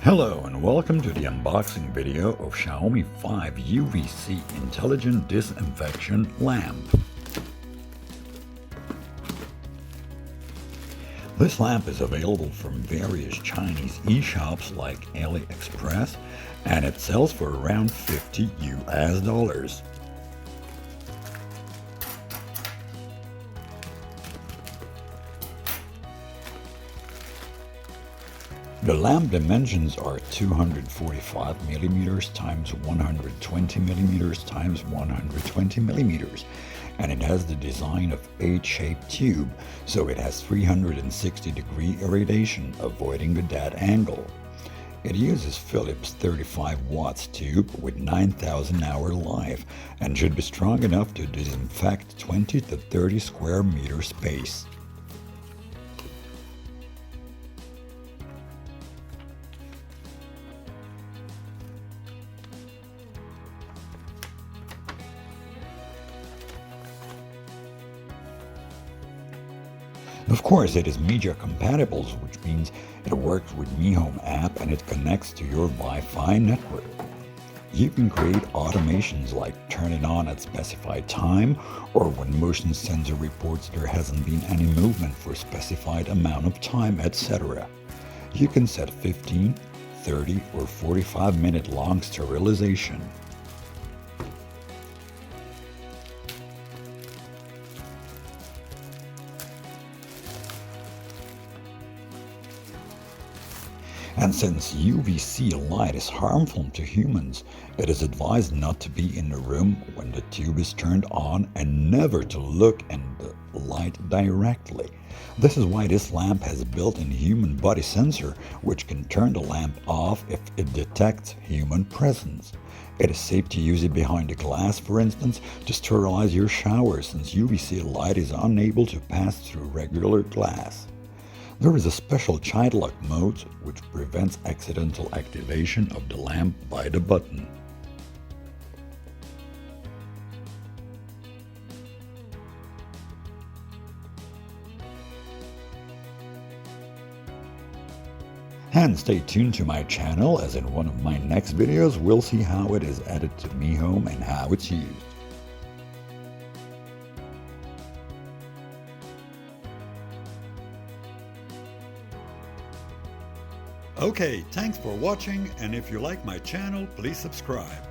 Hello and welcome to the unboxing video of Xiaomi 5 UVC Intelligent Disinfection Lamp. This lamp is available from various Chinese e-shops like AliExpress, and it sells for around $50 US. The lamp dimensions are 245mm times 120mm times 120mm, and it has the design of H-shaped tube, so it has 360-degree irradiation, avoiding the dead angle. It uses Philips 35 watts tube with 9,000 hour life and should be strong enough to disinfect 20 to 30 square meter space. Of course, it is Mijia compatible, which means it works with MiHome app and it connects to your Wi-Fi network. You can create automations like turn it on at specified time, or when motion sensor reports there hasn't been any movement for specified amount of time, etc. You can set 15, 30 or 45-minute long sterilization. And since UVC light is harmful to humans, it is advised not to be in the room when the tube is turned on and never to look in the light directly. This is why this lamp has a built-in human body sensor which can turn the lamp off if it detects human presence. It is safe to use it behind the glass, for instance, to sterilize your shower, since UVC light is unable to pass through regular glass. There is a special child lock mode which prevents accidental activation of the lamp by the button. And stay tuned to my channel, as in one of my next videos we'll see how it is added to MiHome and how it's used. Okay, thanks for watching, and if you like my channel, please subscribe.